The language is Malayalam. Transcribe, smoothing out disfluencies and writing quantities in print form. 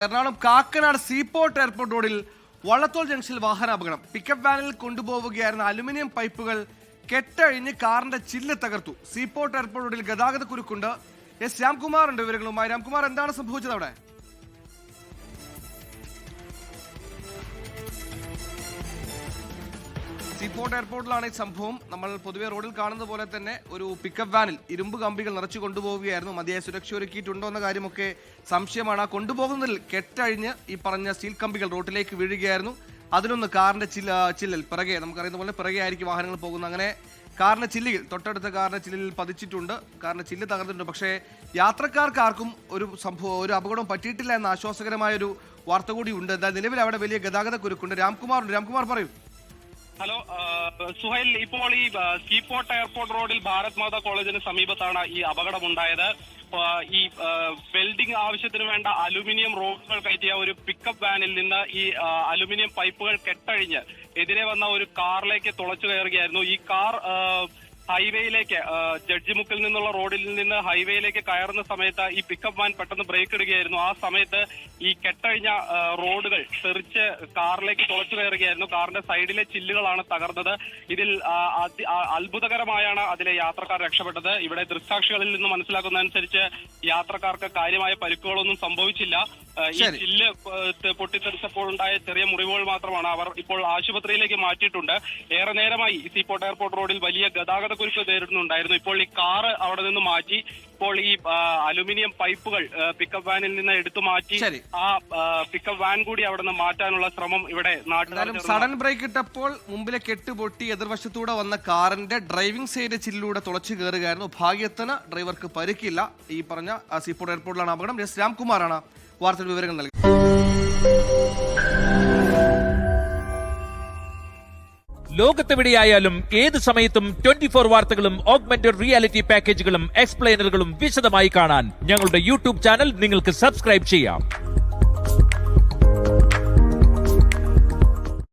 എറണാകുളം കാക്കനാട് സീപോർട്ട് എയർപോർട്ട് റോഡിൽ വള്ളത്തോൾ ജംഗ്ഷനിൽ വാഹനാപകടം. പിക്കപ്പ് വാനിൽ കൊണ്ടുപോവുകയായിരുന്ന അലുമിനിയം പൈപ്പുകൾ കെട്ടഴിഞ്ഞ് കാറിന്റെ ചില്ല് തകർത്തു. സീപോർട്ട് എയർപോർട്ട് റോഡിൽ ഗതാഗത കുരുക്കുണ്ട്. എസ് രാംകുമാർ ഉണ്ട് വിവരങ്ങളുമായി. രാംകുമാർ, എന്താണ് സംഭവിച്ചത് അവിടെ? സീപോർട്ട് എയർപോർട്ടിലാണ് ഈ സംഭവം. നമ്മൾ പൊതുവെ റോഡിൽ കാണുന്ന പോലെ തന്നെ ഒരു പിക്കപ്പ് വാനിൽ ഇരുമ്പ് കമ്പികൾ നിറച്ചു കൊണ്ടുപോവുകയായിരുന്നു. മതിയായ സുരക്ഷ ഒരുക്കിയിട്ടുണ്ടോ എന്ന കാര്യമൊക്കെ സംശയമാണ്. കൊണ്ടുപോകുന്നതിൽ കെട്ടഴിഞ്ഞ് ഈ പറഞ്ഞ സ്റ്റീൽ കമ്പികൾ റോഡിലേക്ക് വീഴുകയായിരുന്നു. അതിലൊന്ന് കാറിന്റെ ചില്ലിൽ പിറകെ, നമുക്കറിയുന്ന പോലെ പിറകെ ആയിരിക്കും വാഹനങ്ങൾ പോകുന്നത്. അങ്ങനെ കാറിന്റെ ചില്ലിൽ, തൊട്ടടുത്ത കാറിന്റെ ചില്ലിൽ പതിച്ചിട്ടുണ്ട്. കാറിന്റെ ചില്ല് തകർന്നിട്ടുണ്ട്. പക്ഷേ യാത്രക്കാർക്ക് ആർക്കും ഒരു അപകടം പറ്റിയിട്ടില്ല എന്ന ആശ്വാസകരമായ ഒരു വാർത്ത കൂടി ഉണ്ട്. എന്നാൽ നിലവിൽ അവിടെ വലിയ ഗതാഗത കുരുക്കുണ്ട്. രാംകുമാർ പറയൂ. ഹലോ സുഹൈൽ, ഇപ്പോൾ ഈ സീപോർട്ട് എയർപോർട്ട് റോഡിൽ ഭാരത് മാതാ കോളേജിന് സമീപത്താണ് ഈ അപകടമുണ്ടായത്. ഈ വെൽഡിംഗ് ആവശ്യത്തിന് വേണ്ട അലുമിനിയം റോഡുകൾ കയറ്റിയ ഒരു പിക്കപ്പ് വാനിൽ നിന്ന് ഈ അലുമിനിയം പൈപ്പുകൾ കെട്ടഴിഞ്ഞ് എതിരെ വന്ന ഒരു കാറിലേക്ക് തുളച്ചു കയറുകയായിരുന്നു. ഈ കാർ ഹൈവേയിലേക്ക്, ജഡ്ജിമുക്കിൽ നിന്നുള്ള റോഡിൽ നിന്ന് ഹൈവേയിലേക്ക് കയറുന്ന സമയത്ത് ഈ പിക്കപ്പ് വാൻ പെട്ടെന്ന് ബ്രേക്ക് ഇടുകയായിരുന്നു. ആ സമയത്ത് ഈ കെട്ടഴിഞ്ഞ റോഡുകൾ തെറിച്ച് കാറിലേക്ക് തുളച്ചു കയറുകയായിരുന്നു. കാറിന്റെ സൈഡിലെ ചില്ലുകളാണ് തകർന്നത്. ഇതിൽ അത്ഭുതകരമായാണ് അതിലെ യാത്രക്കാർ രക്ഷപ്പെട്ടത്. ഇവിടെ ദൃക്സാക്ഷികളിൽ നിന്ന് മനസ്സിലാക്കുന്നതനുസരിച്ച് യാത്രക്കാർക്ക് കാര്യമായ പരിക്കുകളൊന്നും സംഭവിച്ചില്ല. ഈ ചില്ല് പൊട്ടിത്തെറിച്ചപ്പോഴുണ്ടായ ചെറിയ മുറിവുകൾ മാത്രമാണ്. അവർ ഇപ്പോൾ ആശുപത്രിയിലേക്ക് മാറ്റിയിട്ടുണ്ട്. ഏറെ നേരമായി സീപോർട്ട് എയർപോർട്ട് റോഡിൽ വലിയ ഗതാഗത കുരുക്ക് നേരിടുന്നുണ്ടായിരുന്നു. ഇപ്പോൾ ഈ കാറ് അവിടെ നിന്ന് മാറ്റി ഇപ്പോൾ ഈ അലുമിനിയം പൈപ്പുകൾ പിക്കപ്പ് വാനിൽ നിന്ന് എടുത്തു മാറ്റി ആ പിക്കപ്പ് വാൻ കൂടി അവിടെ നിന്ന് മാറ്റാനുള്ള ശ്രമം ഇവിടെ നാട്ടിൽ സഡൻ ബ്രേക്ക് ഇട്ടപ്പോൾ മുമ്പിലെ കെട്ട് പൊട്ടി എതിർവശത്തൂടെ വന്ന കാറിന്റെ ഡ്രൈവിംഗ് സൈഡ് ചില്ലിലൂടെ തുളച്ചു കയറുകയായിരുന്നു. ഭാഗ്യത്തിന് ഡ്രൈവർക്ക് പരിക്കില്ല. ഈ പറഞ്ഞ സീപോർട്ട് എയർപോർട്ടിലാണ് അപകടം. എസ് രാംകുമാറാണ് വാർത്തയുടെ വിവരങ്ങൾ നൽകി. ലോകത്തെവിടെയായാലും ഏത് സമയത്തും 24 വാർത്തകളും ഓഗ്മെന്റഡ് റിയാലിറ്റി പാക്കേജുകളും എക്സ്പ്ലെയിനറുകളും വിശദമായി കാണാൻ ഞങ്ങളുടെ യൂട്യൂബ് ചാനൽ നിങ്ങൾക്ക് സബ്സ്ക്രൈബ് ചെയ്യാം.